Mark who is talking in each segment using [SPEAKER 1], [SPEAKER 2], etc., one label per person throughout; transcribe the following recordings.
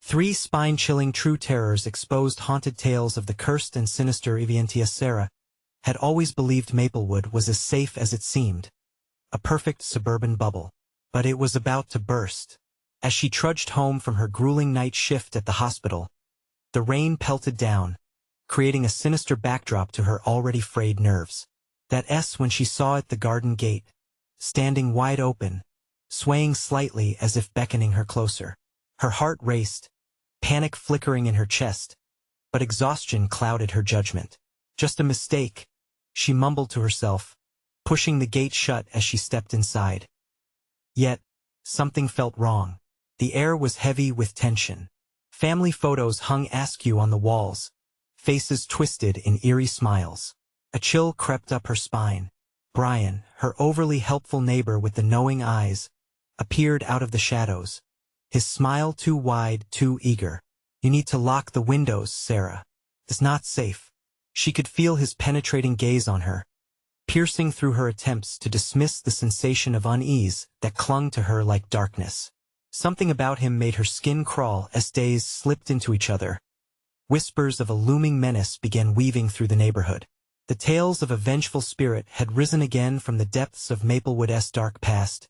[SPEAKER 1] Three spine-chilling true terrors exposed haunted tales of the cursed and sinister evocative. Sarah had always believed Maplewood was as safe as it seemed, a perfect suburban bubble. But it was about to burst. As she trudged home from her grueling night shift at the hospital, the rain pelted down, creating a sinister backdrop to her already frayed nerves. That S when she saw it the garden gate, standing wide open, swaying slightly as if beckoning her closer. Her heart raced, panic flickering in her chest, but exhaustion clouded her judgment. Just a mistake, she mumbled to herself, pushing the gate shut as she stepped inside. Yet, something felt wrong. The air was heavy with tension. Family photos hung askew on the walls, faces twisted in eerie smiles. A chill crept up her spine. Brian, her overly helpful neighbor with the knowing eyes, appeared out of the shadows. His smile too wide, too eager. "You need to lock the windows, Sarah. It's not safe." She could feel his penetrating gaze on her, piercing through her attempts to dismiss the sensation of unease that clung to her like darkness. Something about him made her skin crawl as days slipped into each other. Whispers of a looming menace began weaving through the neighborhood. The tales of a vengeful spirit had risen again from the depths of Maplewood's dark past.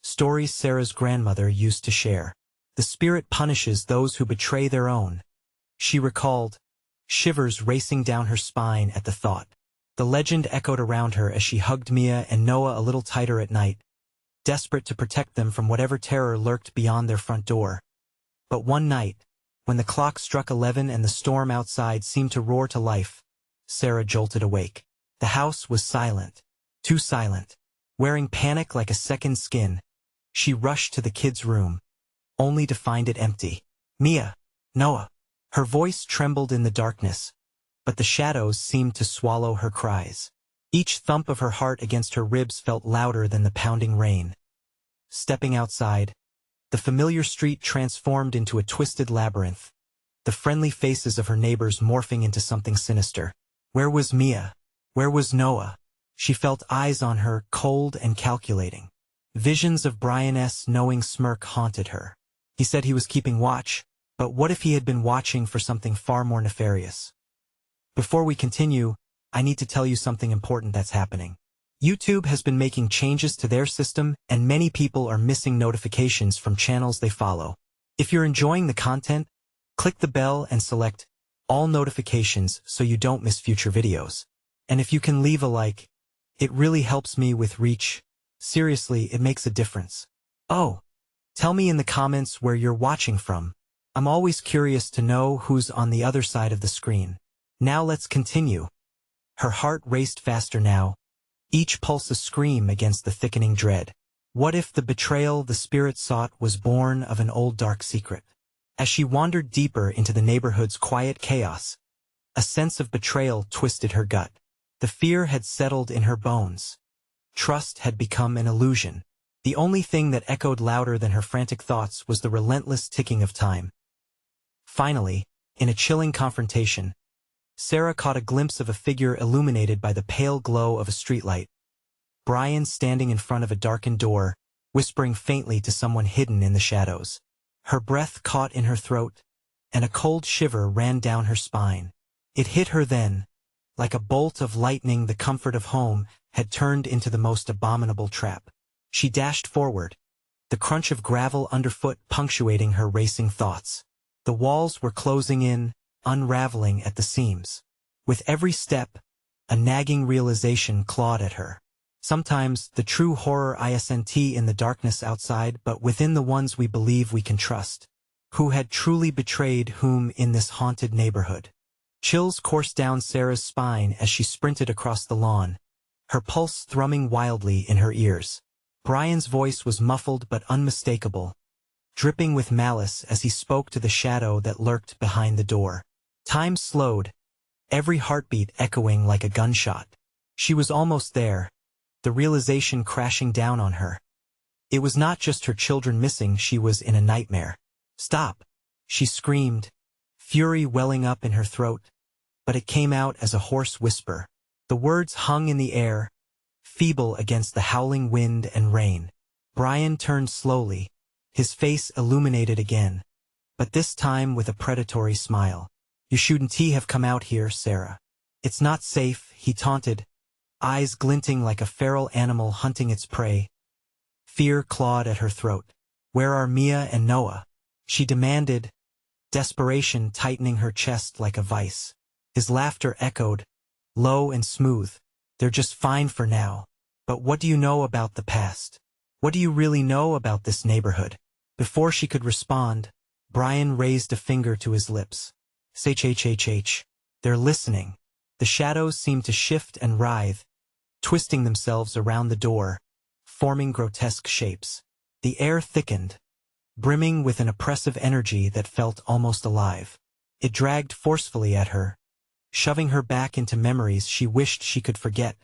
[SPEAKER 1] Stories Sarah's grandmother used to share. The spirit punishes those who betray their own, she recalled, shivers racing down her spine at the thought. The legend echoed around her as she hugged Mia and Noah a little tighter at night, desperate to protect them from whatever terror lurked beyond their front door. But one night, when the clock struck 11 and the storm outside seemed to roar to life, Sarah jolted awake. The house was silent, too silent. Wearing panic like a second skin, she rushed to the kids' room, only to find it empty. "Mia, Noah." Her voice trembled in the darkness, but the shadows seemed to swallow her cries. Each thump of her heart against her ribs felt louder than the pounding rain. Stepping outside, the familiar street transformed into a twisted labyrinth, the friendly faces of her neighbors morphing into something sinister. Where was Mia? Where was Noah? She felt eyes on her, cold and calculating. Visions of Brian's knowing smirk haunted her. He said he was keeping watch, but what if he had been watching for something far more nefarious? Before we continue, I need to tell you something important that's happening. YouTube has been making changes to their system, and many people are missing notifications from channels they follow. If you're enjoying the content, click the bell and select all notifications so you don't miss future videos. And if you can leave a like, it really helps me with reach. Seriously, it makes a difference. Oh, tell me in the comments where you're watching from. I'm always curious to know who's on the other side of the screen. Now let's continue. Her heart raced faster now, each pulse a scream against the thickening dread. What if the betrayal the spirit sought was born of an old dark secret? As she wandered deeper into the neighborhood's quiet chaos, a sense of betrayal twisted her gut. The fear had settled in her bones. Trust had become an illusion. The only thing that echoed louder than her frantic thoughts was the relentless ticking of time. Finally, in a chilling confrontation, Sarah caught a glimpse of a figure illuminated by the pale glow of a streetlight. Brian standing in front of a darkened door, whispering faintly to someone hidden in the shadows. Her breath caught in her throat, and a cold shiver ran down her spine. It hit her then, like a bolt of lightning. The comfort of home had turned into the most abominable trap. She dashed forward, the crunch of gravel underfoot punctuating her racing thoughts. The walls were closing in, unraveling at the seams. With every step, a nagging realization clawed at her. Sometimes the true horror isn't in the darkness outside, but within the ones we believe we can trust. Who had truly betrayed whom in this haunted neighborhood? Chills coursed down Sarah's spine as she sprinted across the lawn, her pulse thrumming wildly in her ears. Brian's voice was muffled but unmistakable, dripping with malice as he spoke to the shadow that lurked behind the door. Time slowed, every heartbeat echoing like a gunshot. She was almost there, the realization crashing down on her. It was not just her children missing, she was in a nightmare. "Stop!" she screamed, fury welling up in her throat, but it came out as a hoarse whisper. The words hung in the air, feeble against the howling wind and rain. Brian turned slowly, his face illuminated again, but this time with a predatory smile. "You shouldn't have come out here, Sarah. It's not safe," he taunted, eyes glinting like a feral animal hunting its prey. Fear clawed at her throat. "Where are Mia and Noah?" she demanded, desperation tightening her chest like a vice. His laughter echoed, low and smooth. "They're just fine for now. But what do you know about the past? What do you really know about this neighborhood?" Before she could respond, Brian raised a finger to his lips. "H. They're listening." The shadows seemed to shift and writhe, twisting themselves around the door, forming grotesque shapes. The air thickened, brimming with an oppressive energy that felt almost alive. It dragged forcefully at her, shoving her back into memories she wished she could forget.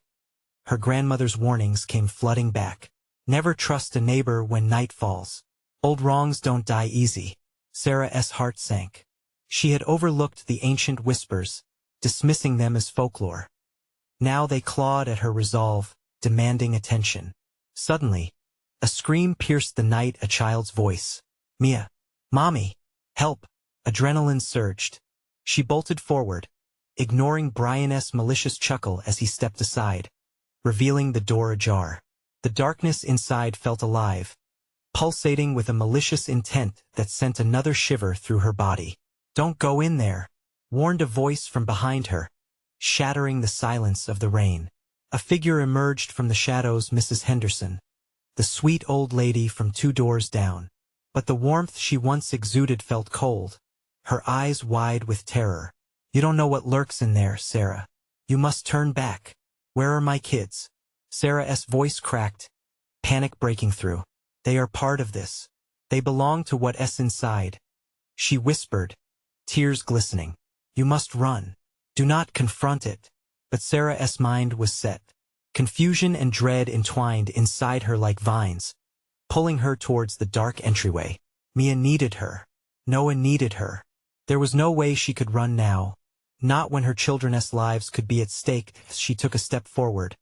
[SPEAKER 1] Her grandmother's warnings came flooding back. Never trust a neighbor when night falls. Old wrongs don't die easy. Sarah's heart sank. She had overlooked the ancient whispers, dismissing them as folklore. Now they clawed at her resolve, demanding attention. Suddenly, a scream pierced the night, a child's voice. "Mia! Mommy! Help!" Adrenaline surged. She bolted forward, ignoring Brian's malicious chuckle as he stepped aside, revealing the door ajar. The darkness inside felt alive, pulsating with a malicious intent that sent another shiver through her body. "Don't go in there," warned a voice from behind her, shattering the silence of the rain. A figure emerged from the shadows, Mrs. Henderson, the sweet old lady from 2 doors down. But the warmth she once exuded felt cold, her eyes wide with terror. "You don't know what lurks in there, Sarah. You must turn back." "Where are my kids?" Sarah's voice cracked, panic breaking through. "They are part of this. They belong to what's inside," she whispered, tears glistening. "You must run. Do not confront it." But Sarah's mind was set. Confusion and dread entwined inside her like vines, pulling her towards the dark entryway. Mia needed her. Noah needed her. There was no way she could run now, not when her children's lives could be at stake. She took a step forward.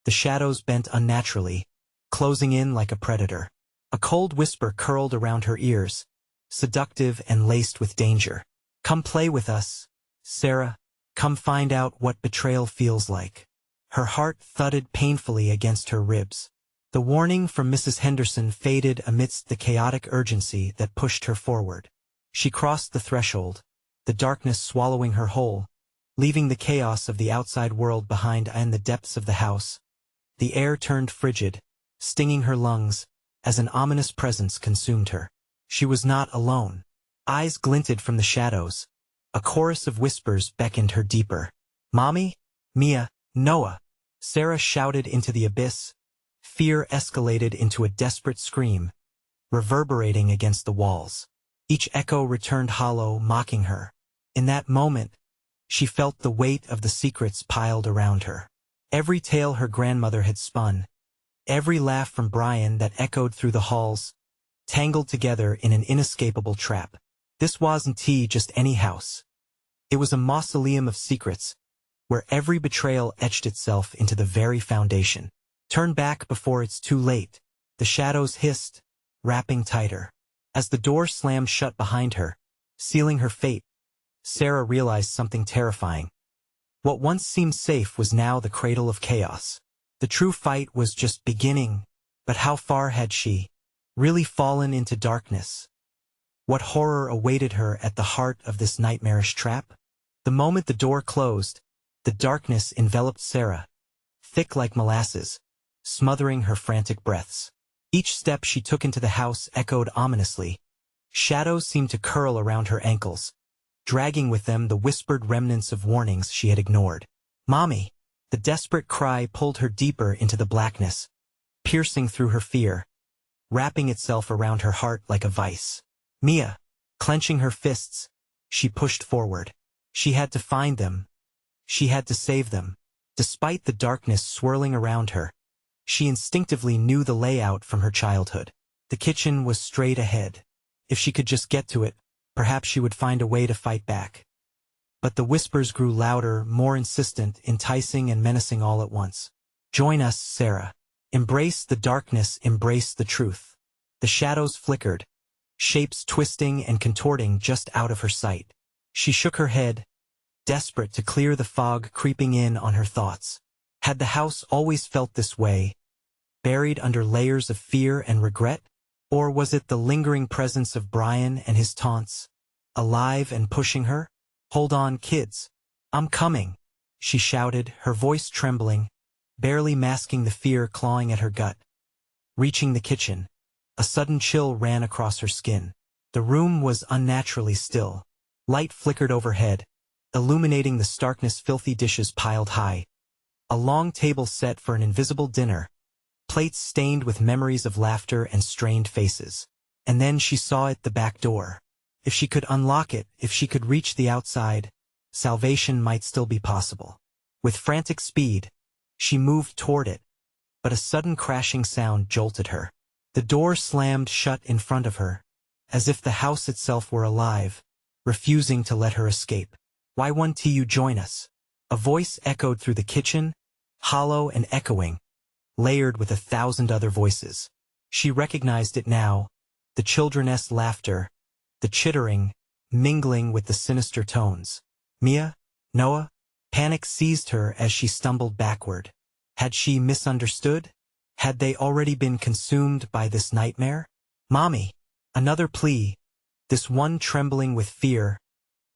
[SPEAKER 1] The shadows bent unnaturally, closing in like a predator. A cold whisper curled around her ears, seductive and laced with danger. "Come play with us, Sarah. Come find out what betrayal feels like." Her heart thudded painfully against her ribs. The warning from Mrs. Henderson faded amidst the chaotic urgency that pushed her forward. She crossed the threshold, the darkness swallowing her whole, leaving the chaos of the outside world behind. In the depths of the house, the air turned frigid, stinging her lungs, as an ominous presence consumed her. She was not alone. Eyes glinted from the shadows. A chorus of whispers beckoned her deeper. "Mommy? Mia? Noah?" Sarah shouted into the abyss. Fear escalated into a desperate scream, reverberating against the walls. Each echo returned hollow, mocking her. In that moment, she felt the weight of the secrets piled around her. Every tale her grandmother had spun, every laugh from Brian that echoed through the halls, tangled together in an inescapable trap. This wasn't just any house. It was a mausoleum of secrets, where every betrayal etched itself into the very foundation. "Turn back before it's too late," the shadows hissed, wrapping tighter. As the door slammed shut behind her, sealing her fate, Sarah realized something terrifying. What once seemed safe was now the cradle of chaos. The true fight was just beginning, but how far had she really fallen into darkness? What horror awaited her at the heart of this nightmarish trap? The moment the door closed, the darkness enveloped Sarah, thick like molasses, smothering her frantic breaths. Each step she took into the house echoed ominously. Shadows seemed to curl around her ankles, dragging with them the whispered remnants of warnings she had ignored. "Mommy!" The desperate cry pulled her deeper into the blackness, piercing through her fear, wrapping itself around her heart like a vice. "Mia!" Clenching her fists, she pushed forward. She had to find them. She had to save them. Despite the darkness swirling around her, she instinctively knew the layout from her childhood. The kitchen was straight ahead. If she could just get to it, perhaps she would find a way to fight back. But the whispers grew louder, more insistent, enticing and menacing all at once. "Join us, Sarah. Embrace the darkness, embrace the truth." The shadows flickered, shapes twisting and contorting just out of her sight. She shook her head, desperate to clear the fog creeping in on her thoughts. Had the house always felt this way, buried under layers of fear and regret? Or was it the lingering presence of Brian and his taunts, alive and pushing her? "Hold on, kids. I'm coming," she shouted, her voice trembling, barely masking the fear clawing at her gut. Reaching the kitchen, a sudden chill ran across her skin. The room was unnaturally still. Light flickered overhead, illuminating the starkness filthy dishes piled high. A long table set for an invisible dinner, plates stained with memories of laughter and strained faces. And then she saw it, the back door. If she could unlock it, if she could reach the outside, salvation might still be possible. With frantic speed, she moved toward it, but a sudden crashing sound jolted her. The door slammed shut in front of her, as if the house itself were alive, refusing to let her escape. "Why won't you join us?" A voice echoed through the kitchen, hollow and echoing, layered with 1,000 other voices. She recognized it now, the children's laughter, the chittering, mingling with the sinister tones. Mia? Noah? Panic seized her as she stumbled backward. Had she misunderstood? Had they already been consumed by this nightmare? "Mommy!" Another plea, this one trembling with fear,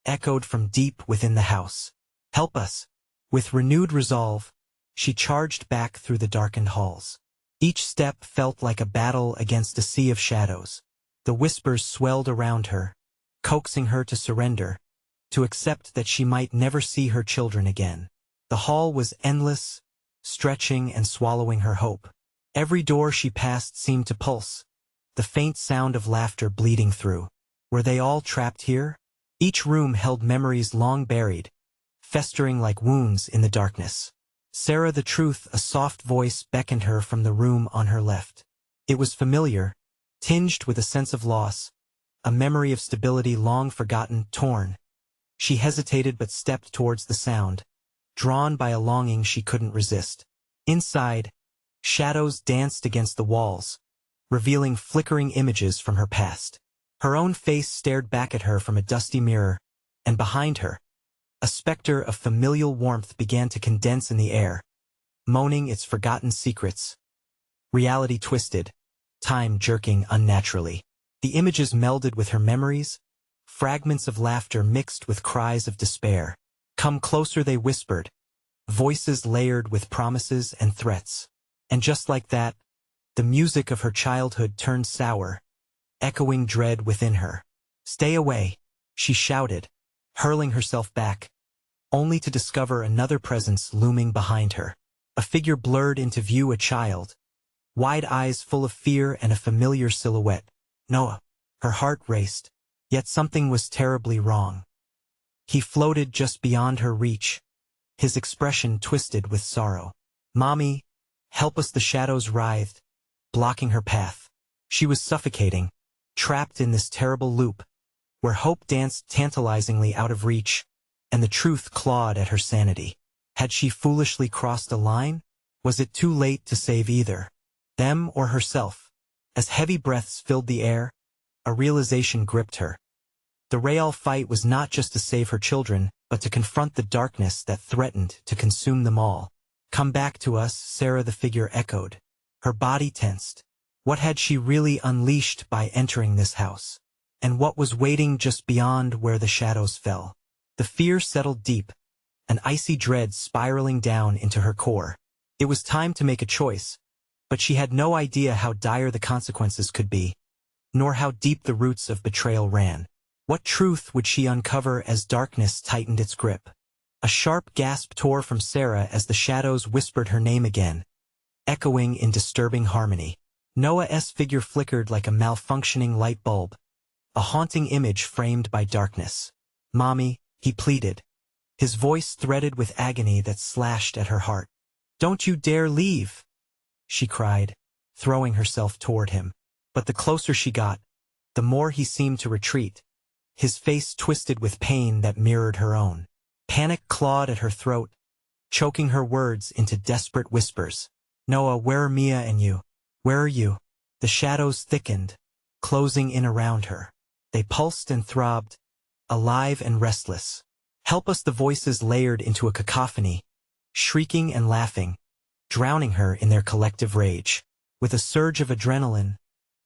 [SPEAKER 1] echoed from deep within the house. "Help us!" With renewed resolve, she charged back through the darkened halls. Each step felt like a battle against a sea of shadows. The whispers swelled around her, coaxing her to surrender, to accept that she might never see her children again. The hall was endless, stretching and swallowing her hope. Every door she passed seemed to pulse, the faint sound of laughter bleeding through. Were they all trapped here? Each room held memories long buried, festering like wounds in the darkness. "Sarah, the truth," a soft voice beckoned her from the room on her left. It was familiar, tinged with a sense of loss, a memory of stability long forgotten, torn. She hesitated but stepped towards the sound, drawn by a longing she couldn't resist. Inside, shadows danced against the walls, revealing flickering images from her past. Her own face stared back at her from a dusty mirror, and behind her, a specter of familial warmth began to condense in the air, moaning its forgotten secrets. Reality twisted, time jerking unnaturally. The images melded with her memories, fragments of laughter mixed with cries of despair. "Come closer," they whispered, voices layered with promises and threats. And just like that, the music of her childhood turned sour, echoing dread within her. "Stay away," she shouted, hurling herself back, only to discover another presence looming behind her. A figure blurred into view, a child, wide eyes full of fear and a familiar silhouette. Noah. Her heart raced, yet something was terribly wrong. He floated just beyond her reach, his expression twisted with sorrow. "Mommy, help us!" The shadows writhed, blocking her path. She was suffocating, trapped in this terrible loop, where hope danced tantalizingly out of reach, and the truth clawed at her sanity. Had she foolishly crossed a line? Was it too late to save either them or herself? As heavy breaths filled the air, a realization gripped her. The real fight was not just to save her children, but to confront the darkness that threatened to consume them all. "Come back to us," Sarah, the figure echoed. Her body tensed. What had she really unleashed by entering this house? And what was waiting just beyond where the shadows fell? The fear settled deep, an icy dread spiraling down into her core. It was time to make a choice, but she had no idea how dire the consequences could be, nor how deep the roots of betrayal ran. What truth would she uncover as darkness tightened its grip? A sharp gasp tore from Sarah as the shadows whispered her name again, echoing in disturbing harmony. Noah's figure flickered like a malfunctioning light bulb, a haunting image framed by darkness. "Mommy," he pleaded, his voice threaded with agony that slashed at her heart. "Don't you dare leave," she cried, throwing herself toward him. But the closer she got, the more he seemed to retreat, his face twisted with pain that mirrored her own. Panic clawed at her throat, choking her words into desperate whispers. "Noah, where are Mia and you? Where are you?" The shadows thickened, closing in around her. They pulsed and throbbed, alive and restless. Help us, the voices layered into a cacophony, shrieking and laughing, drowning her in their collective rage. With a surge of adrenaline,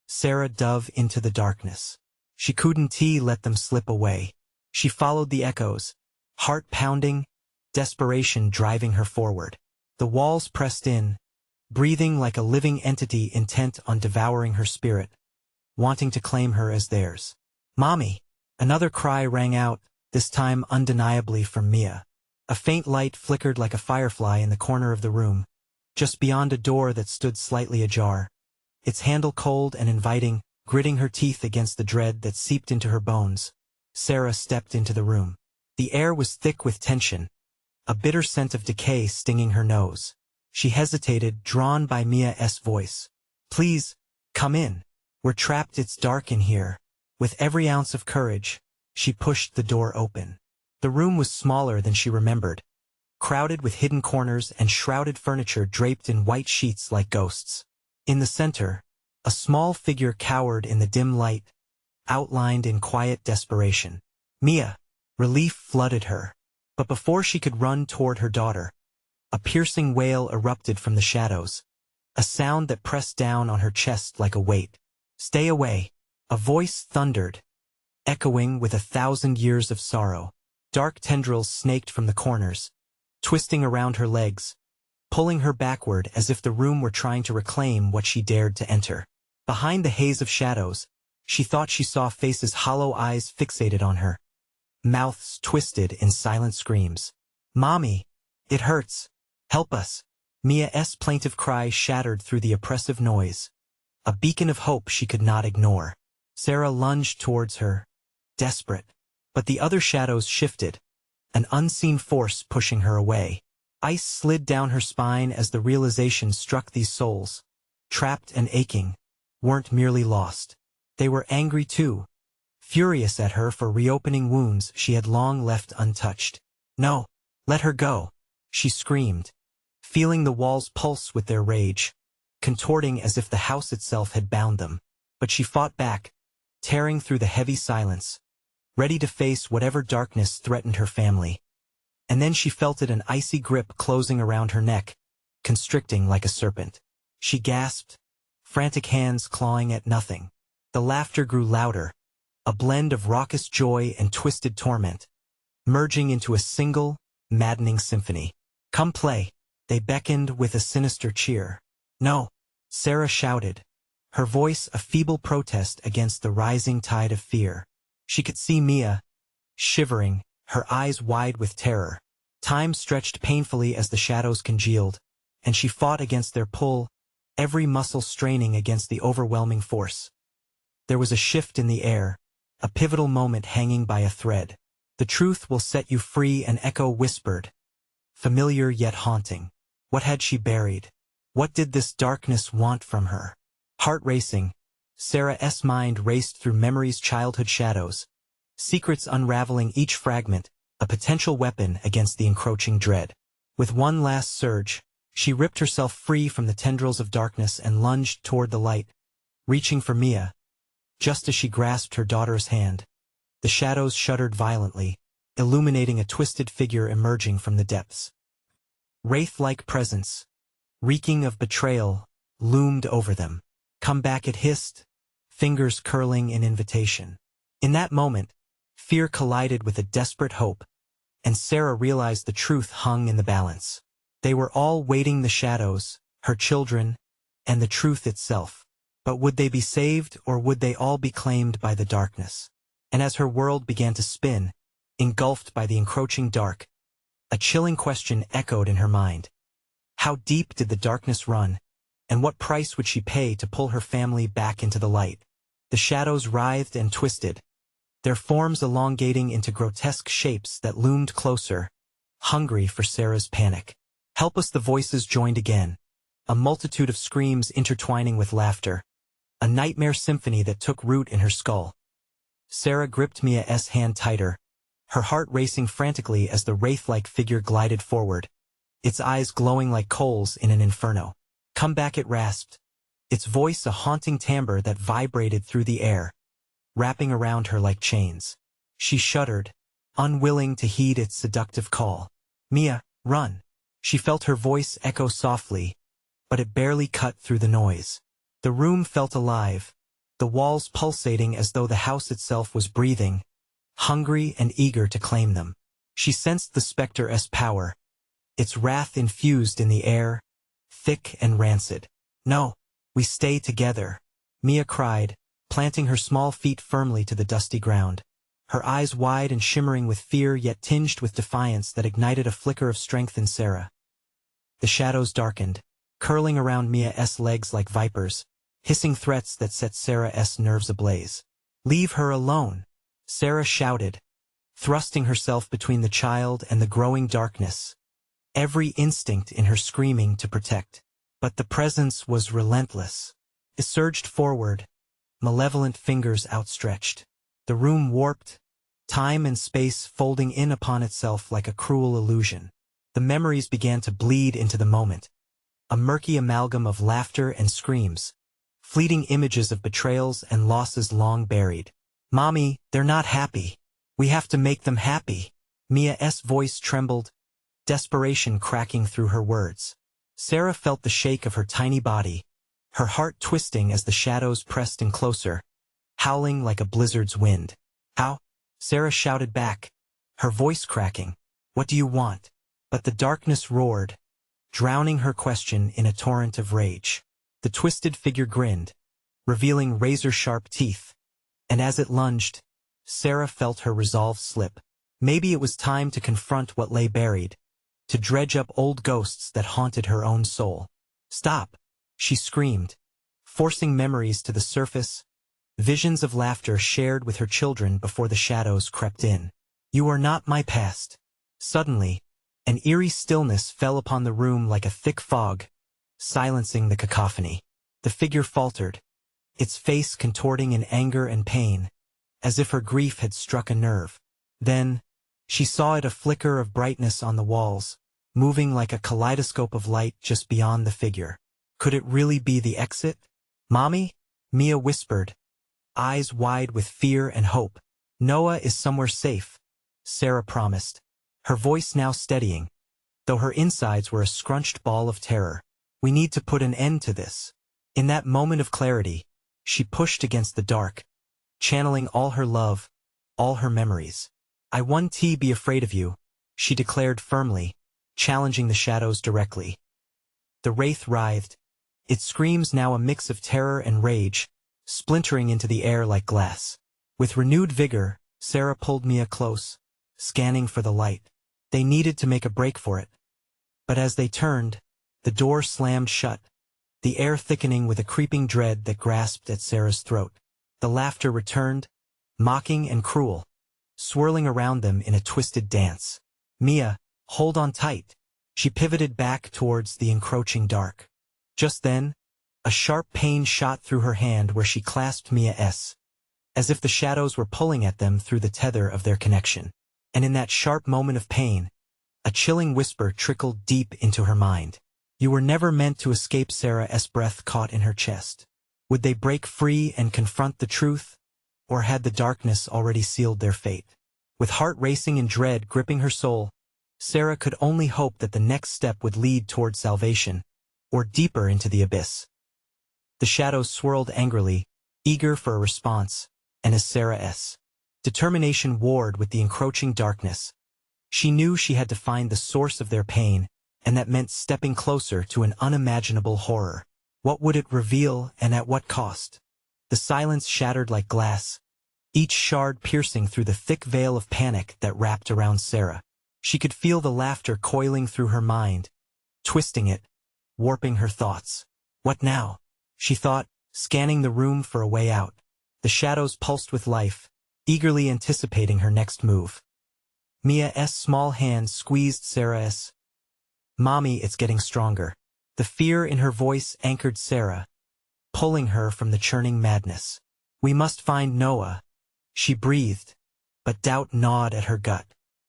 [SPEAKER 1] Sarah dove into the darkness. She couldn't let them slip away. She followed the echoes, heart pounding, desperation driving her forward. The walls pressed in, breathing like a living entity intent on devouring her spirit, wanting to claim her as theirs. "Mommy!" Another cry rang out, this time undeniably from Mia. A faint light flickered like a firefly in the corner of the room, just beyond a door that stood slightly ajar, its handle cold and inviting, gritting her teeth against the dread that seeped into her bones. Sarah stepped into the room. The air was thick with tension, a bitter scent of decay stinging her nose. She hesitated, drawn by Mia's voice. "Please, come in. We're trapped, it's dark in here." With every ounce of courage, she pushed the door open. The room was smaller than she remembered, crowded with hidden corners and shrouded furniture draped in white sheets like ghosts. In the center, a small figure cowered in the dim light, outlined in quiet desperation. Mia. Relief flooded her. But before she could run toward her daughter, a piercing wail erupted from the shadows, a sound that pressed down on her chest like a weight. "Stay away," a voice thundered, echoing with 1,000 years of sorrow. Dark tendrils snaked from the corners, twisting around her legs, pulling her backward as if the room were trying to reclaim what she dared to enter. Behind the haze of shadows, she thought she saw faces, hollow eyes fixated on her, mouths twisted in silent screams. "Mommy! It hurts! Help us!" Mia's plaintive cry shattered through the oppressive noise, a beacon of hope she could not ignore. Sarah lunged towards her, desperate. But the other shadows shifted, an unseen force pushing her away. Ice slid down her spine as the realization struck these souls, trapped and aching, weren't merely lost. They were angry too, furious at her for reopening wounds she had long left untouched. "No, let her go," she screamed, feeling the walls pulse with their rage, contorting as if the house itself had bound them. But she fought back, tearing through the heavy silence, ready to face whatever darkness threatened her family. And then she felt it, an icy grip closing around her neck, constricting like a serpent. She gasped, frantic hands clawing at nothing. The laughter grew louder, a blend of raucous joy and twisted torment, merging into a single, maddening symphony. "Come play," they beckoned with a sinister cheer. "No," Sarah shouted, her voice a feeble protest against the rising tide of fear. She could see Mia, shivering, her eyes wide with terror. Time stretched painfully as the shadows congealed, and she fought against their pull, every muscle straining against the overwhelming force. There was a shift in the air, a pivotal moment hanging by a thread. "The truth will set you free," an echo whispered, familiar yet haunting. What had she buried? What did this darkness want from her? Heart racing, Sarah's mind raced through memory's childhood shadows, secrets unraveling each fragment, a potential weapon against the encroaching dread. With one last surge, she ripped herself free from the tendrils of darkness and lunged toward the light, reaching for Mia. Just as she grasped her daughter's hand, the shadows shuddered violently, illuminating a twisted figure emerging from the depths. Wraith-like presence, reeking of betrayal, loomed over them. "Come back," it hissed, fingers curling in invitation. In that moment, fear collided with a desperate hope, and Sarah realized the truth hung in the balance. They were all waiting, the shadows, her children, and the truth itself. But would they be saved, or would they all be claimed by the darkness? And as her world began to spin, engulfed by the encroaching dark, a chilling question echoed in her mind. How deep did the darkness run, and what price would she pay to pull her family back into the light? The shadows writhed and twisted, their forms elongating into grotesque shapes that loomed closer, hungry for Sarah's panic. "Help us," the voices joined again, a multitude of screams intertwining with laughter, a nightmare symphony that took root in her skull. Sarah gripped Mia's hand tighter, her heart racing frantically as the wraith-like figure glided forward, its eyes glowing like coals in an inferno. "Come back," it rasped, its voice a haunting timbre that vibrated through the air, wrapping around her like chains. She shuddered, unwilling to heed its seductive call. "Mia, run!" She felt her voice echo softly, but it barely cut through the noise. The room felt alive, the walls pulsating as though the house itself was breathing, hungry and eager to claim them. She sensed the spectre's power, its wrath infused in the air, thick and rancid. "No, we stay together," Mia cried, planting her small feet firmly to the dusty ground, her eyes wide and shimmering with fear yet tinged with defiance that ignited a flicker of strength in Sarah. The shadows darkened, curling around Mia's legs like vipers, hissing threats that set Sarah's nerves ablaze. "Leave her alone," Sarah shouted, thrusting herself between the child and the growing darkness, every instinct in her screaming to protect. But the presence was relentless. It surged forward, malevolent fingers outstretched. The room warped, time and space folding in upon itself like a cruel illusion. The memories began to bleed into the moment, a murky amalgam of laughter and screams, fleeting images of betrayals and losses long buried. "Mommy, they're not happy. We have to make them happy." Mia's voice trembled, desperation cracking through her words. Sarah felt the shake of her tiny body, her heart twisting as the shadows pressed in closer, howling like a blizzard's wind. "How?" Sarah shouted back, her voice cracking. "What do you want?" But the darkness roared, drowning her question in a torrent of rage. The twisted figure grinned, revealing razor-sharp teeth, and as it lunged, Sarah felt her resolve slip. Maybe it was time to confront what lay buried, to dredge up old ghosts that haunted her own soul. "Stop!" she screamed, forcing memories to the surface, visions of laughter shared with her children before the shadows crept in. "You are not my past." Suddenly, an eerie stillness fell upon the room like a thick fog, silencing the cacophony. The figure faltered, its face contorting in anger and pain, as if her grief had struck a nerve. Then, she saw it, a flicker of brightness on the walls, moving like a kaleidoscope of light just beyond the figure. Could it really be the exit? "Mommy?" Mia whispered, eyes wide with fear and hope. "Noah is somewhere safe," Sarah promised, her voice now steadying, though her insides were a scrunched ball of terror. "We need to put an end to this." In that moment of clarity, she pushed against the dark, channeling all her love, all her memories. "I won't be afraid of you," she declared firmly, challenging the shadows directly. The wraith writhed, its screams now a mix of terror and rage, splintering into the air like glass. With renewed vigor, Sarah pulled Mia close, scanning for the light. They needed to make a break for it. But as they turned, the door slammed shut, the air thickening with a creeping dread that grasped at Sarah's throat. The laughter returned, mocking and cruel, swirling around them in a twisted dance. "Mia, hold on tight." She pivoted back towards the encroaching dark. Just then, a sharp pain shot through her hand where she clasped Mia's, as if the shadows were pulling at them through the tether of their connection. And in that sharp moment of pain, a chilling whisper trickled deep into her mind. "You were never meant to escape." Sarah's breath caught in her chest. Would they break free and confront the truth, or had the darkness already sealed their fate? With heart racing and dread gripping her soul, Sarah could only hope that the next step would lead toward salvation, or deeper into the abyss. The shadows swirled angrily, eager for a response, and as Sarah's determination warred with the encroaching darkness, she knew she had to find the source of their pain, and that meant stepping closer to an unimaginable horror. What would it reveal, and at what cost? The silence shattered like glass, each shard piercing through the thick veil of panic that wrapped around Sarah. She could feel the laughter coiling through her mind, twisting it, warping her thoughts. What now? She thought, scanning the room for a way out. The shadows pulsed with life, eagerly anticipating her next move. Mia's small hand squeezed Sarah's. "Mommy, it's getting stronger." The fear in her voice anchored Sarah, pulling her from the churning madness. "We must find Noah," she breathed, but doubt gnawed at her gut.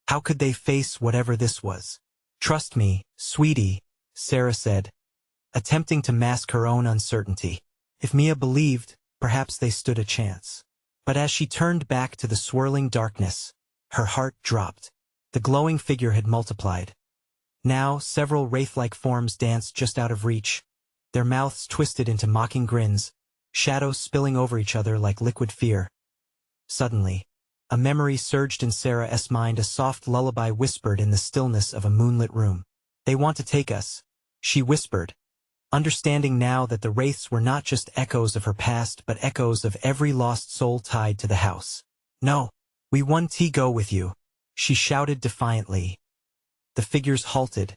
[SPEAKER 1] How could they face whatever this was? "Trust me, sweetie," Sarah said, attempting to mask her own uncertainty. If Mia believed, perhaps they stood a chance. But as she turned back to the swirling darkness, her heart dropped. The glowing figure had multiplied. Now, several wraith-like forms danced just out of reach, their mouths twisted into mocking grins, shadows spilling over each other like liquid fear. Suddenly, a memory surged in Sarah's mind, a soft lullaby whispered in the stillness of a moonlit room. "They want to take us," she whispered, understanding now that the wraiths were not just echoes of her past but echoes of every lost soul tied to the house. "No, we want to go with you," she shouted defiantly. The figures halted,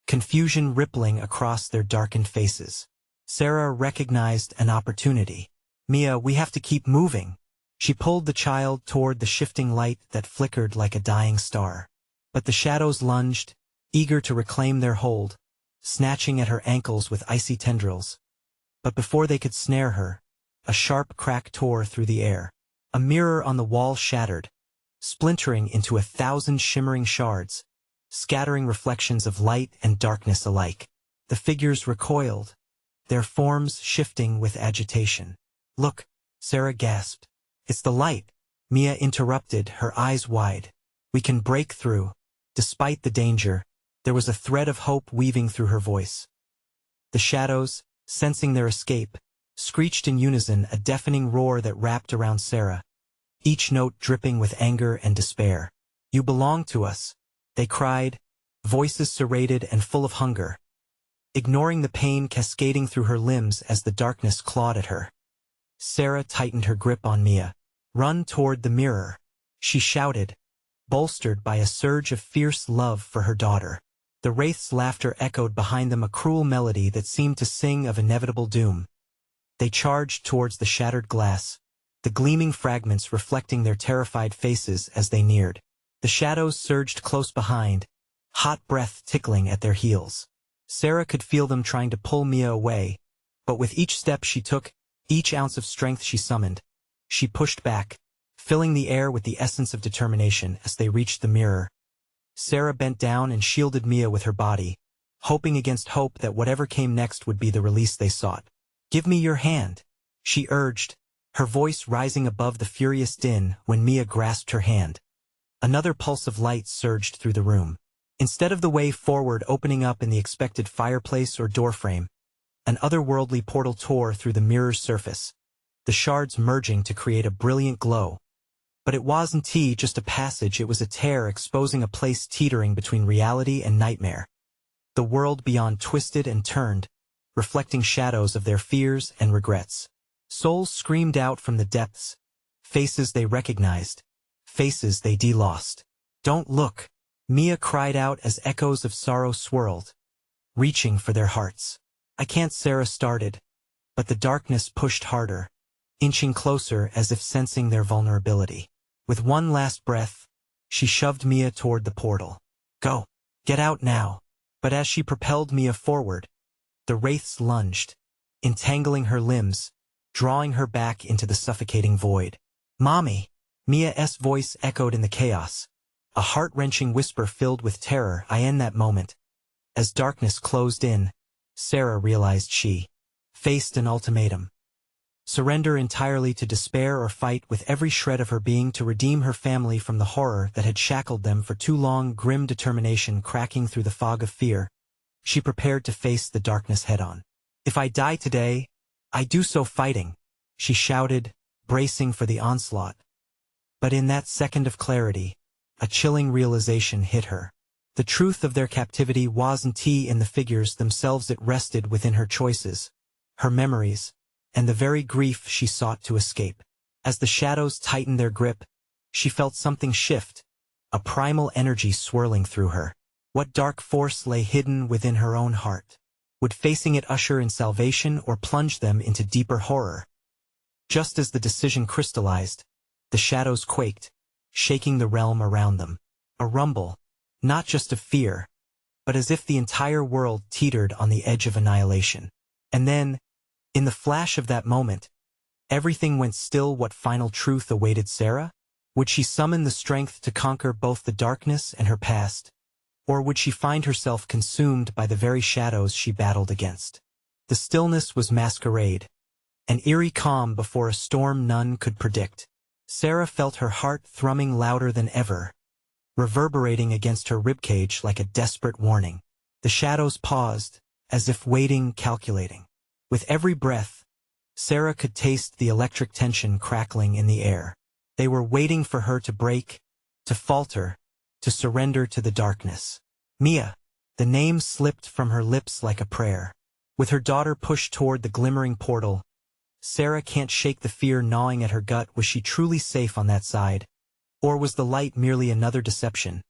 [SPEAKER 1] confusion rippling across their darkened faces. Sarah recognized an opportunity. "Mia, we have to keep moving." She pulled the child toward the shifting light that flickered like a dying star. But the shadows lunged, eager to reclaim their hold, snatching at her ankles with icy tendrils. But before they could snare her, a sharp crack tore through the air. A mirror on the wall shattered, splintering into 1,000 shimmering shards, scattering reflections of light and darkness alike. The figures recoiled, their forms shifting with agitation. "Look," Sarah gasped. "It's the light," Mia interrupted, her eyes wide. "We can break through." Despite the danger, there was a thread of hope weaving through her voice. The shadows, sensing their escape, screeched in unison, a deafening roar that wrapped around Sarah, each note dripping with anger and despair. "You belong to us," they cried, voices serrated and full of hunger, ignoring the pain cascading through her limbs as the darkness clawed at her. Sarah tightened her grip on Mia. "Run toward the mirror," she shouted, bolstered by a surge of fierce love for her daughter. The wraith's laughter echoed behind them, a cruel melody that seemed to sing of inevitable doom. They charged towards the shattered glass, the gleaming fragments reflecting their terrified faces as they neared. The shadows surged close behind, hot breath tickling at their heels. Sarah could feel them trying to pull Mia away, but with each step she took, each ounce of strength she summoned, she pushed back, filling the air with the essence of determination. As they reached the mirror, Sarah bent down and shielded Mia with her body, hoping against hope that whatever came next would be the release they sought. "Give me your hand," she urged, her voice rising above the furious din. When Mia grasped her hand, another pulse of light surged through the room. Instead of the way forward opening up in the expected fireplace or doorframe, an otherworldly portal tore through the mirror's surface, the shards merging to create a brilliant glow. But it wasn't just a passage, it was a tear exposing a place teetering between reality and nightmare. The world beyond twisted and turned, reflecting shadows of their fears and regrets. Souls screamed out from the depths, faces they recognized, faces they lost. "Don't look," Mia cried out as echoes of sorrow swirled, reaching for their hearts. "I can't," Sarah started, but the darkness pushed harder, inching closer as if sensing their vulnerability. With one last breath, she shoved Mia toward the portal. "Go. Get out now." But as she propelled Mia forward, the wraiths lunged, entangling her limbs, drawing her back into the suffocating void. "Mommy!" Mia's voice echoed in the chaos, a heart-wrenching whisper filled with terror. In that moment, as darkness closed in, Sarah realized she faced an ultimatum. Surrender entirely to despair or fight with every shred of her being to redeem her family from the horror that had shackled them for too long. Grim determination cracking through the fog of fear, she prepared to face the darkness head-on. "If I die today, I do so fighting," she shouted, bracing for the onslaught. But in that second of clarity, a chilling realization hit her. The truth of their captivity wasn't in the figures themselves, it rested within her choices, her memories, and the very grief she sought to escape. As the shadows tightened their grip, she felt something shift, a primal energy swirling through her. What dark force lay hidden within her own heart? Would facing it usher in salvation or plunge them into deeper horror? Just as the decision crystallized, the shadows quaked, shaking the realm around them. A rumble, not just of fear, but as if the entire world teetered on the edge of annihilation. And then, in the flash of that moment, everything went still. What final truth awaited Sarah? Would she summon the strength to conquer both the darkness and her past? Or would she find herself consumed by the very shadows she battled against? The stillness was masquerade, an eerie calm before a storm none could predict. Sarah felt her heart thrumming louder than ever, reverberating against her ribcage like a desperate warning. The shadows paused, as if waiting, calculating. With every breath, Sarah could taste the electric tension crackling in the air. They were waiting for her to break, to falter, to surrender to the darkness. Mia. The name slipped from her lips like a prayer. With her daughter pushed toward the glimmering portal, Sarah can't shake the fear gnawing at her gut. Was she truly safe on that side? Or was the light merely another deception?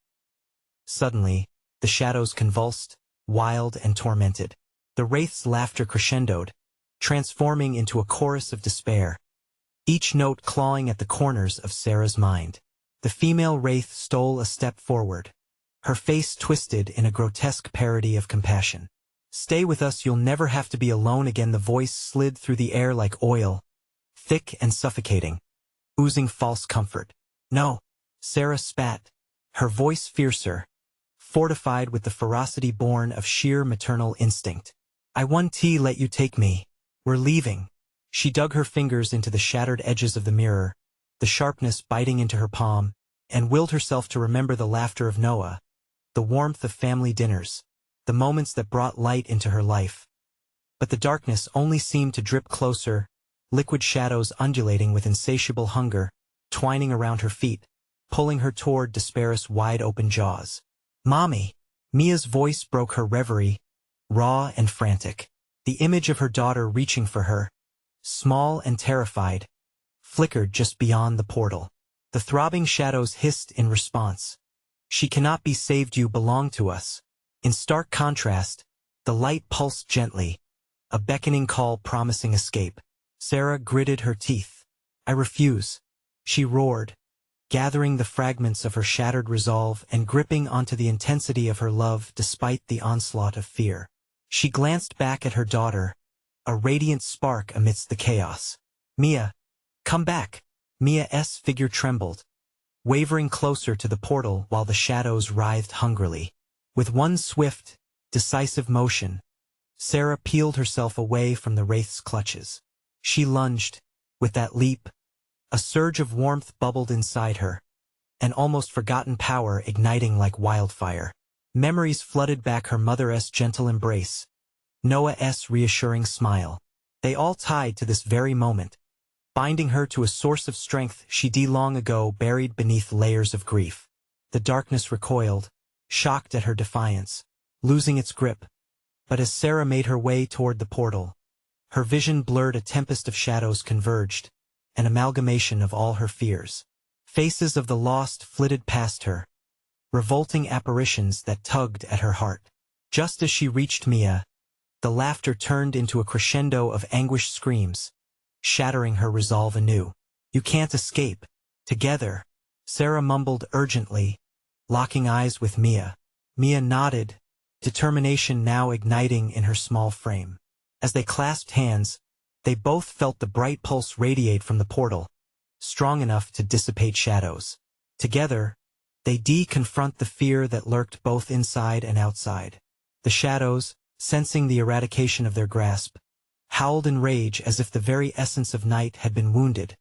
[SPEAKER 1] Suddenly, the shadows convulsed, wild and tormented. The wraith's laughter crescendoed, transforming into a chorus of despair, each note clawing at the corners of Sarah's mind. The female wraith stole a step forward, her face twisted in a grotesque parody of compassion. "Stay with us, you'll never have to be alone again." The voice slid through the air like oil, thick and suffocating, oozing false comfort. "No," Sarah spat, her voice fiercer, fortified with the ferocity born of sheer maternal instinct. "I won't let you take me. We're leaving." She dug her fingers into the shattered edges of the mirror, the sharpness biting into her palm, and willed herself to remember the laughter of Noah, the warmth of family dinners, the moments that brought light into her life. But the darkness only seemed to drip closer, liquid shadows undulating with insatiable hunger, twining around her feet, pulling her toward despair's wide-open jaws. "Mommy!" Mia's voice broke her reverie, raw and frantic. The image of her daughter reaching for her, small and terrified, flickered just beyond the portal. The throbbing shadows hissed in response. "She cannot be saved, you belong to us." In stark contrast, the light pulsed gently, a beckoning call promising escape. Sarah gritted her teeth. "I refuse," she roared, gathering the fragments of her shattered resolve and gripping onto the intensity of her love despite the onslaught of fear. She glanced back at her daughter, a radiant spark amidst the chaos. "Mia, come back." Mia's figure trembled, wavering closer to the portal while the shadows writhed hungrily. With one swift, decisive motion, Sarah peeled herself away from the wraith's clutches. She lunged. With that leap, a surge of warmth bubbled inside her, an almost forgotten power igniting like wildfire. Memories flooded back: her mother's gentle embrace, Noah's reassuring smile. They all tied to this very moment, binding her to a source of strength she'd long ago buried beneath layers of grief. The darkness recoiled, shocked at her defiance, losing its grip. But as Sarah made her way toward the portal, her vision blurred. A tempest of shadows converged, an amalgamation of all her fears. Faces of the lost flitted past her, revolting apparitions that tugged at her heart. Just as she reached Mia, the laughter turned into a crescendo of anguished screams, shattering her resolve anew. "You can't escape." "Together," Sarah mumbled urgently, locking eyes with Mia. Mia nodded, determination now igniting in her small frame. As they clasped hands, they both felt the bright pulse radiate from the portal, strong enough to dissipate shadows. Together, they confront the fear that lurked both inside and outside. The shadows, sensing the eradication of their grasp, howled in rage as if the very essence of night had been wounded.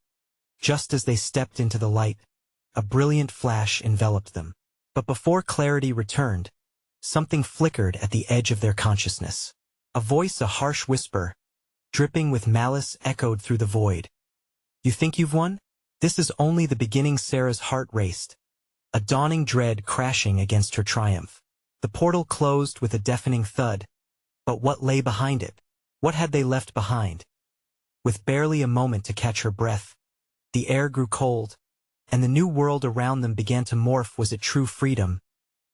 [SPEAKER 1] Just as they stepped into the light, a brilliant flash enveloped them. But before clarity returned, something flickered at the edge of their consciousness. A voice, a harsh whisper, dripping with malice, echoed through the void. "You think you've won? This is only the beginning." Sarah's heart raced, a dawning dread crashing against her triumph. The portal closed with a deafening thud, but what lay behind it? What had they left behind? With barely a moment to catch her breath, the air grew cold, and the new world around them began to morph. Was it true freedom,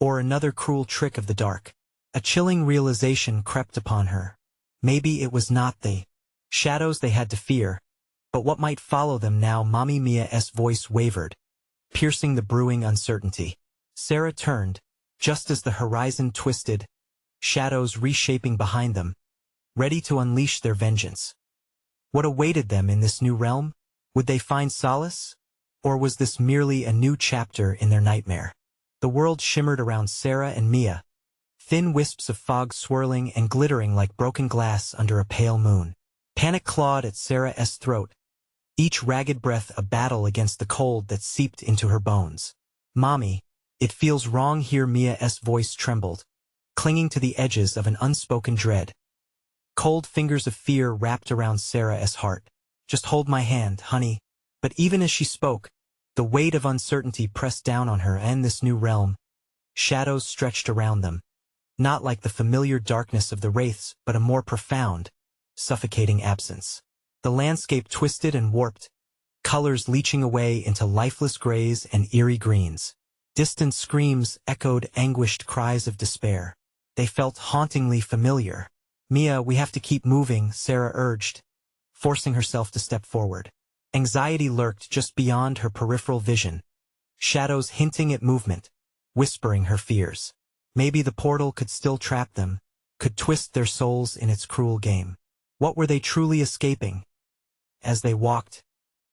[SPEAKER 1] or another cruel trick of the dark? A chilling realization crept upon her. Maybe it was not the shadows they had to fear, but what might follow them now. Mommy, Mia's voice wavered, piercing the brewing uncertainty. Sarah turned, just as the horizon twisted, shadows reshaping behind them, ready to unleash their vengeance. What awaited them in this new realm? Would they find solace? Or was this merely a new chapter in their nightmare? The world shimmered around Sarah and Mia, thin wisps of fog swirling and glittering like broken glass under a pale moon. Panic clawed at Sarah's throat, each ragged breath a battle against the cold that seeped into her bones. "Mommy, it feels wrong here." Mia's voice trembled, clinging to the edges of an unspoken dread. Cold fingers of fear wrapped around Sarah's heart. "Just hold my hand, honey." But even as she spoke, the weight of uncertainty pressed down on her and this new realm. Shadows stretched around them, not like the familiar darkness of the wraiths, but a more profound, suffocating absence. The landscape twisted and warped, colors leaching away into lifeless grays and eerie greens. Distant screams echoed anguished cries of despair. They felt hauntingly familiar. "Mia, we have to keep moving," Sarah urged, forcing herself to step forward. Anxiety lurked just beyond her peripheral vision, shadows hinting at movement, whispering her fears. Maybe the portal could still trap them, could twist their souls in its cruel game. What were they truly escaping? As they walked,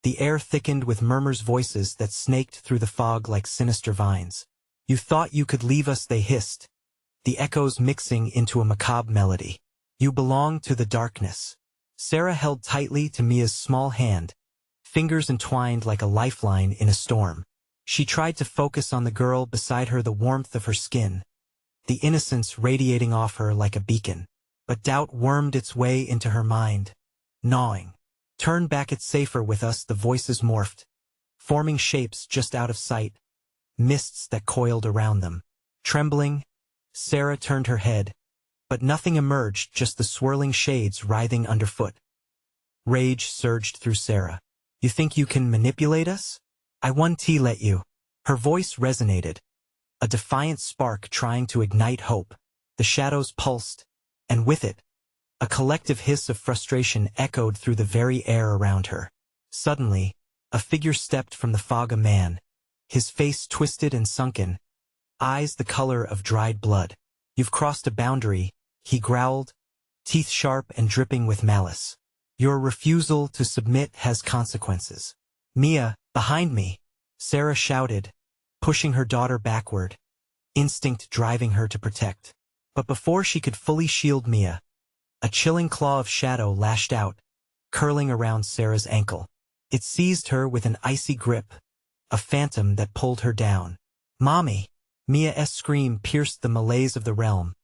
[SPEAKER 1] the air thickened with murmurs, voices that snaked through the fog like sinister vines. "You thought you could leave us," they hissed, the echoes mixing into a macabre melody. "You belong to the darkness." Sarah held tightly to Mia's small hand, fingers entwined like a lifeline in a storm. She tried to focus on the girl beside her, the warmth of her skin, the innocence radiating off her like a beacon. But doubt wormed its way into her mind, gnawing. "Turn back, it's safer with us." The voices morphed, forming shapes just out of sight, mists that coiled around them. Trembling, Sarah turned her head, but nothing emerged, just the swirling shades writhing underfoot. Rage surged through Sarah. "You think you can manipulate us? I won't let you." Her voice resonated, a defiant spark trying to ignite hope. The shadows pulsed, and with it, a collective hiss of frustration echoed through the very air around her. Suddenly, a figure stepped from the fog, a man, his face twisted and sunken, eyes the color of dried blood. "You've crossed a boundary," he growled, teeth sharp and dripping with malice. "Your refusal to submit has consequences." "Mia, behind me!" Sarah shouted, pushing her daughter backward, instinct driving her to protect. But before she could fully shield Mia, a chilling claw of shadow lashed out, curling around Sarah's ankle. It seized her with an icy grip, a phantom that pulled her down. "Mommy!" Mia's scream pierced the malaise of the realm,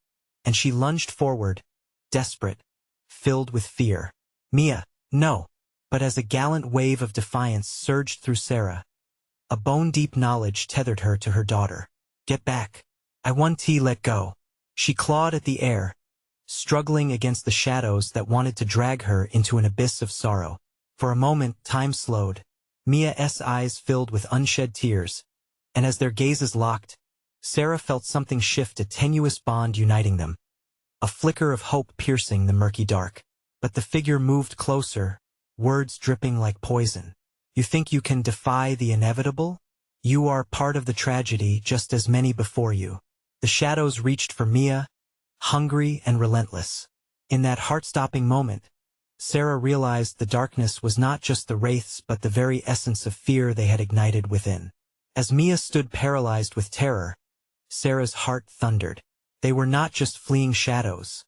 [SPEAKER 1] and she lunged forward, desperate, filled with fear. "Mia, no!" But as a gallant wave of defiance surged through Sarah, a bone-deep knowledge tethered her to her daughter. "Get back. I won't let go." She clawed at the air, struggling against the shadows that wanted to drag her into an abyss of sorrow. For a moment, time slowed. Mia's eyes filled with unshed tears, and as their gazes locked, Sarah felt something shift, a tenuous bond uniting them, a flicker of hope piercing the murky dark. But the figure moved closer, words dripping like poison. "You think you can defy the inevitable? You are part of the tragedy, just as many before you." The shadows reached for Mia, hungry and relentless. In that heart-stopping moment, Sarah realized the darkness was not just the wraiths but the very essence of fear they had ignited within. As Mia stood paralyzed with terror, Sarah's heart thundered. They were not just fleeing shadows.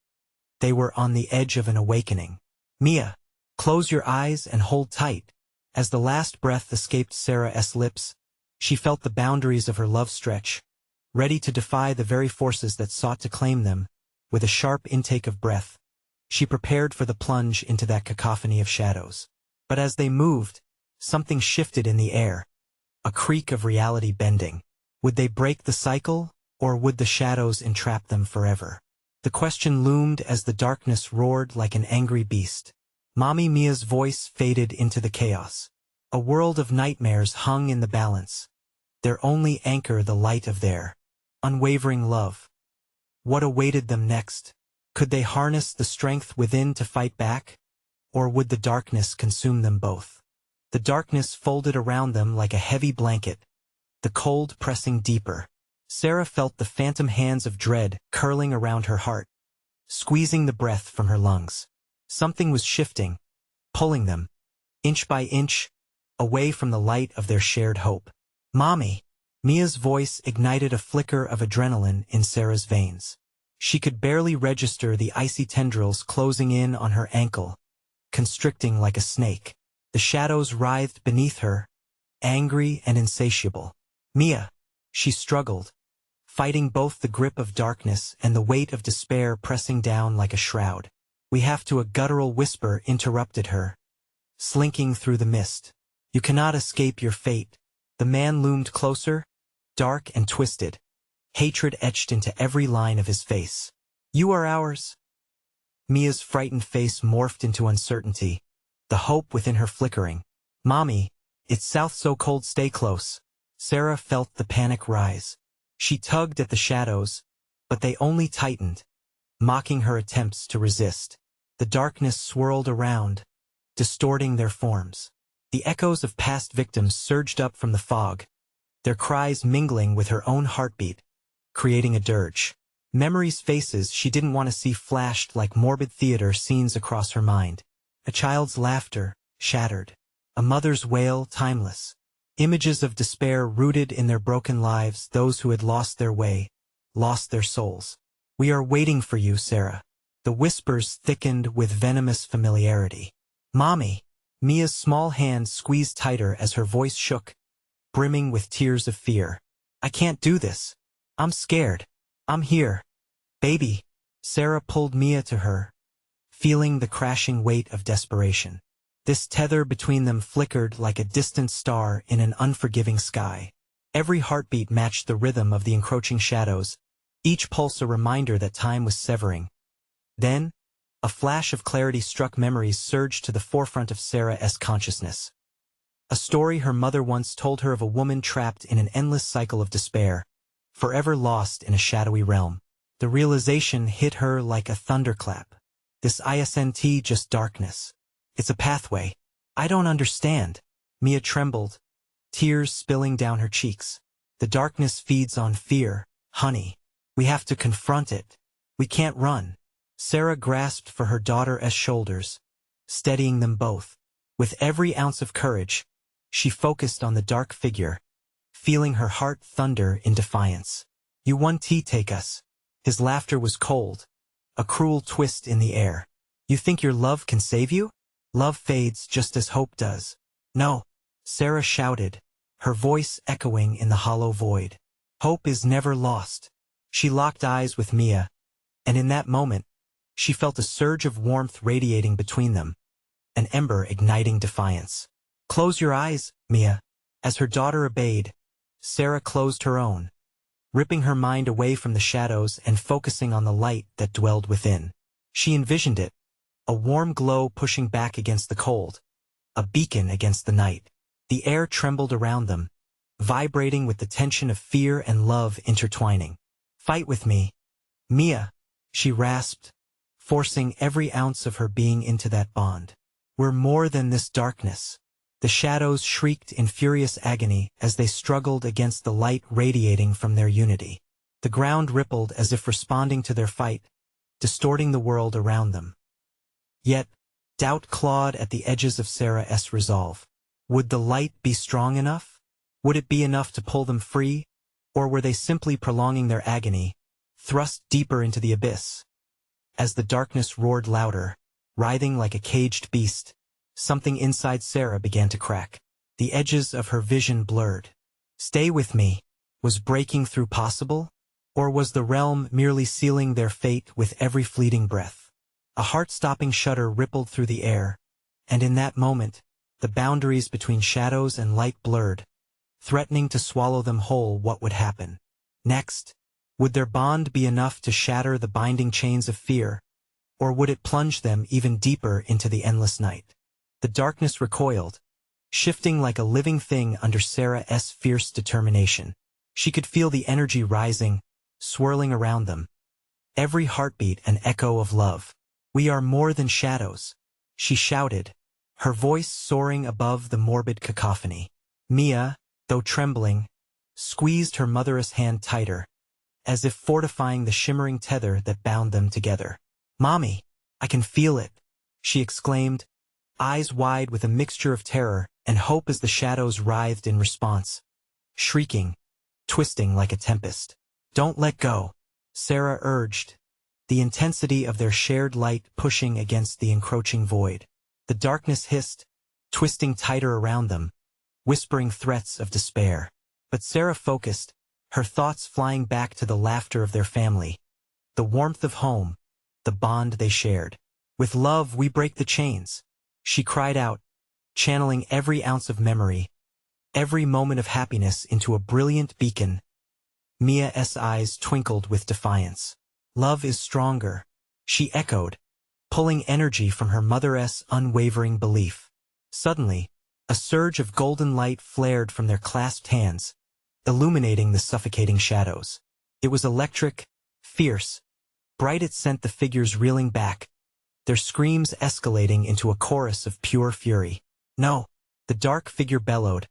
[SPEAKER 1] They were on the edge of an awakening. "Mia, close your eyes and hold tight." As the last breath escaped Sarah's lips, she felt the boundaries of her love stretch, ready to defy the very forces that sought to claim them. With a sharp intake of breath, she prepared for the plunge into that cacophony of shadows. But as they moved, something shifted in the air, a creak of reality bending. Would they break the cycle, or would the shadows entrap them forever? The question loomed as the darkness roared like an angry beast. Mommy Mia's voice faded into the chaos. A world of nightmares hung in the balance, their only anchor the light of their unwavering love. What awaited them next? Could they harness the strength within to fight back? Or would the darkness consume them both? The darkness folded around them like a heavy blanket, the cold pressing deeper. Sarah felt the phantom hands of dread curling around her heart, squeezing the breath from her lungs. Something was shifting, pulling them, inch by inch, away from the light of their shared hope. "Mommy!" Mia's voice ignited a flicker of adrenaline in Sarah's veins. She could barely register the icy tendrils closing in on her ankle, constricting like a snake. The shadows writhed beneath her, angry and insatiable. Mia, she struggled, fighting both the grip of darkness and the weight of despair pressing down like a shroud. We have to. A guttural whisper interrupted her, slinking through the mist. You cannot escape your fate. The man loomed closer, dark and twisted, hatred etched into every line of his face. You are ours. Mia's frightened face morphed into uncertainty, the hope within her flickering. Mommy, it's south so cold, stay close. Sarah felt the panic rise. She tugged at the shadows, but they only tightened, mocking her attempts to resist. The darkness swirled around, distorting their forms. The echoes of past victims surged up from the fog, their cries mingling with her own heartbeat, creating a dirge. Memories' faces she didn't want to see flashed like morbid theater scenes across her mind. A child's laughter, shattered. A mother's wail, timeless. Images of despair rooted in their broken lives, those who had lost their way, lost their souls. We are waiting for you, Sarah. The whispers thickened with venomous familiarity. Mommy! Mia's small hand squeezed tighter as her voice shook, brimming with tears of fear. I can't do this. I'm scared. I'm here. Baby. Sarah pulled Mia to her, feeling the crashing weight of desperation. This tether between them flickered like a distant star in an unforgiving sky. Every heartbeat matched the rhythm of the encroaching shadows, each pulse a reminder that time was severing. Then, a flash of clarity struck. Memories surged to the forefront of Sarah's consciousness. A story her mother once told her of a woman trapped in an endless cycle of despair, forever lost in a shadowy realm. The realization hit her like a thunderclap. This isn't just darkness. It's a pathway. I don't understand. Mia trembled, tears spilling down her cheeks. The darkness feeds on fear, honey. We have to confront it. We can't run. Sarah grasped for her daughter's shoulders, steadying them both. With every ounce of courage, she focused on the dark figure, feeling her heart thunder in defiance. You won't take us. His laughter was cold, a cruel twist in the air. You think your love can save you? Love fades just as hope does. No, Sarah shouted, her voice echoing in the hollow void. Hope is never lost. She locked eyes with Mia, and in that moment, she felt a surge of warmth radiating between them, an ember igniting defiance. Close your eyes, Mia. As her daughter obeyed, Sarah closed her own, ripping her mind away from the shadows and focusing on the light that dwelled within. She envisioned it, a warm glow pushing back against the cold, a beacon against the night. The air trembled around them, vibrating with the tension of fear and love intertwining. Fight with me, Mia, she rasped, forcing every ounce of her being into that bond. We're more than this darkness. The shadows shrieked in furious agony as they struggled against the light radiating from their unity. The ground rippled as if responding to their fight, distorting the world around them. Yet, doubt clawed at the edges of Sarah's resolve. Would the light be strong enough? Would it be enough to pull them free? Or were they simply prolonging their agony, thrust deeper into the abyss? As the darkness roared louder, writhing like a caged beast, something inside Sarah began to crack. The edges of her vision blurred. Stay with me. Was breaking through possible? Or was the realm merely sealing their fate with every fleeting breath? A heart-stopping shudder rippled through the air, and in that moment, the boundaries between shadows and light blurred, threatening to swallow them whole. What would happen next? Would their bond be enough to shatter the binding chains of fear, or would it plunge them even deeper into the endless night? The darkness recoiled, shifting like a living thing under Sarah's fierce determination. She could feel the energy rising, swirling around them, every heartbeat an echo of love. We are more than shadows, she shouted, her voice soaring above the morbid cacophony. Mia, though trembling, squeezed her mother's hand tighter, as if fortifying the shimmering tether that bound them together. Mommy, I can feel it, she exclaimed, eyes wide with a mixture of terror and hope as the shadows writhed in response, shrieking, twisting like a tempest. Don't let go, Sarah urged, the intensity of their shared light pushing against the encroaching void. The darkness hissed, twisting tighter around them, whispering threats of despair. But Sarah focused, her thoughts flying back to the laughter of their family, the warmth of home, the bond they shared. With love we break the chains, she cried out, channeling every ounce of memory, every moment of happiness into a brilliant beacon. Mia's eyes twinkled with defiance. Love is stronger, she echoed, pulling energy from her mother's unwavering belief. Suddenly, a surge of golden light flared from their clasped hands, illuminating the suffocating shadows. It was electric, fierce, bright. It sent the figures reeling back, their screams escalating into a chorus of pure fury. No! The dark figure bellowed,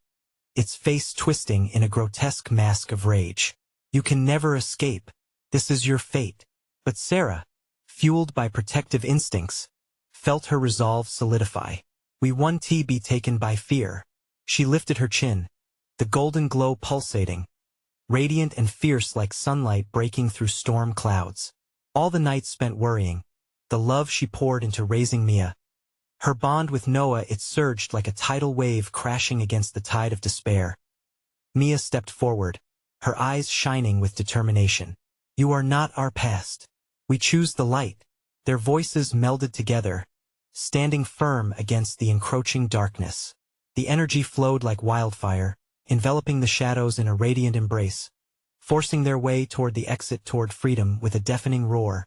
[SPEAKER 1] its face twisting in a grotesque mask of rage. You can never escape. This is your fate. But Sarah, fueled by protective instincts, felt her resolve solidify. We won't be taken by fear. She lifted her chin, the golden glow pulsating, radiant and fierce like sunlight breaking through storm clouds. All the nights spent worrying, the love she poured into raising Mia. Her bond with Noah, it surged like a tidal wave crashing against the tide of despair. Mia stepped forward, her eyes shining with determination. You are not our past. We choose the light. Their voices melded together, standing firm against the encroaching darkness. The energy flowed like wildfire, enveloping the shadows in a radiant embrace, forcing their way toward the exit toward freedom with a deafening roar.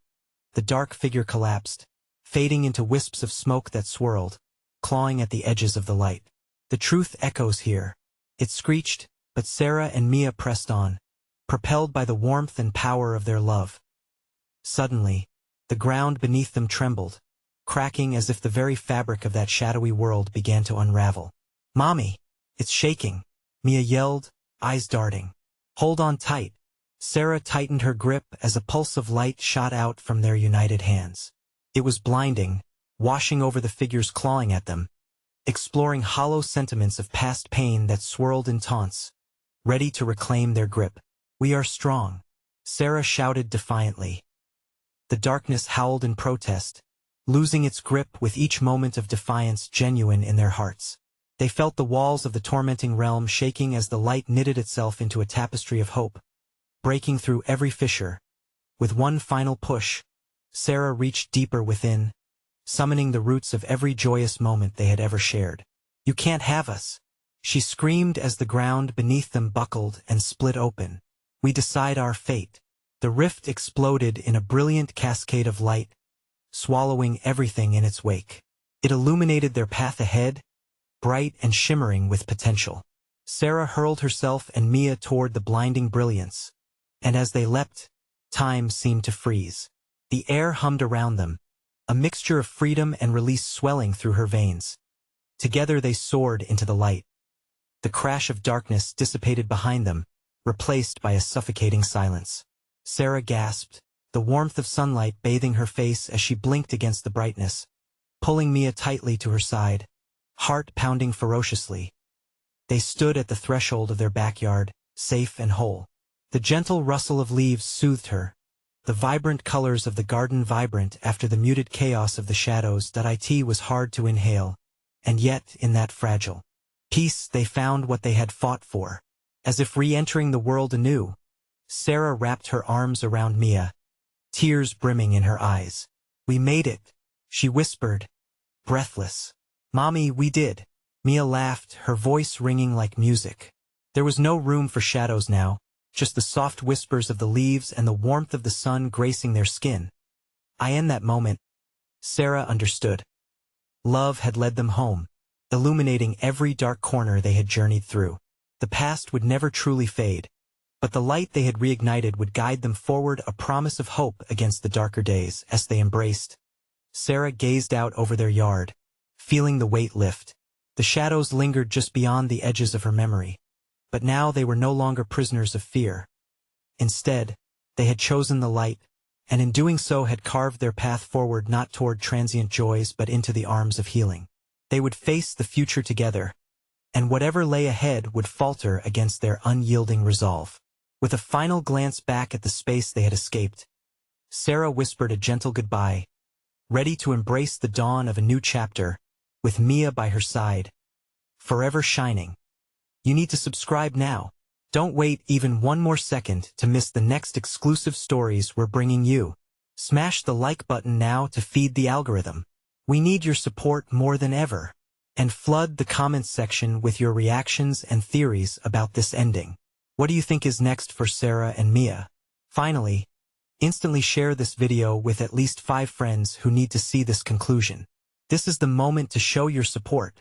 [SPEAKER 1] The dark figure collapsed, fading into wisps of smoke that swirled, clawing at the edges of the light. The truth echoes here. It screeched, but Sarah and Mia pressed on, propelled by the warmth and power of their love. Suddenly, the ground beneath them trembled, cracking as if the very fabric of that shadowy world began to unravel. Mommy! It's shaking! Mia yelled, eyes darting. Hold on tight. Sarah tightened her grip as a pulse of light shot out from their united hands. It was blinding, washing over the figures clawing at them, exploring hollow sentiments of past pain that swirled in taunts, ready to reclaim their grip. We are strong, Sarah shouted defiantly. The darkness howled in protest, losing its grip with each moment of defiance genuine in their hearts. They felt the walls of the tormenting realm shaking as the light knitted itself into a tapestry of hope, breaking through every fissure. With one final push, Sarah reached deeper within, summoning the roots of every joyous moment they had ever shared. You can't have us, she screamed as the ground beneath them buckled and split open. We decide our fate. The rift exploded in a brilliant cascade of light, swallowing everything in its wake. It illuminated their path ahead, bright and shimmering with potential. Sarah hurled herself and Mia toward the blinding brilliance, and as they leapt, time seemed to freeze. The air hummed around them, a mixture of freedom and release swelling through her veins. Together they soared into the light. The crash of darkness dissipated behind them, replaced by a suffocating silence. Sarah gasped, the warmth of sunlight bathing her face as she blinked against the brightness, pulling Mia tightly to her side, heart pounding ferociously. They stood at the threshold of their backyard, safe and whole. The gentle rustle of leaves soothed her, the vibrant colors of the garden vibrant after the muted chaos of the shadows. It was hard to inhale, and yet in that fragile peace they found what they had fought for. As if re-entering the world anew, Sarah wrapped her arms around Mia, tears brimming in her eyes. We made it, she whispered, breathless. Mommy, we did. Mia laughed, her voice ringing like music. There was no room for shadows now, just the soft whispers of the leaves and the warmth of the sun gracing their skin. In that moment, Sarah understood. Love had led them home, illuminating every dark corner they had journeyed through. The past would never truly fade, but the light they had reignited would guide them forward, a promise of hope against the darker days. As they embraced, Sarah gazed out over their yard, feeling the weight lift. The shadows lingered just beyond the edges of her memory, but now they were no longer prisoners of fear. Instead, they had chosen the light, and in doing so had carved their path forward, not toward transient joys but into the arms of healing. They would face the future together, and whatever lay ahead would falter against their unyielding resolve. With a final glance back at the space they had escaped, Sarah whispered a gentle goodbye, ready to embrace the dawn of a new chapter, with Mia by her side, forever shining. You need to subscribe now. Don't wait even one more second to miss the next exclusive stories we're bringing you. Smash the like button now to feed the algorithm. We need your support more than ever. And flood the comments section with your reactions and theories about this ending. What do you think is next for Sarah and Mia? Finally, instantly share this video with at least 5 friends who need to see this conclusion. This is the moment to show your support.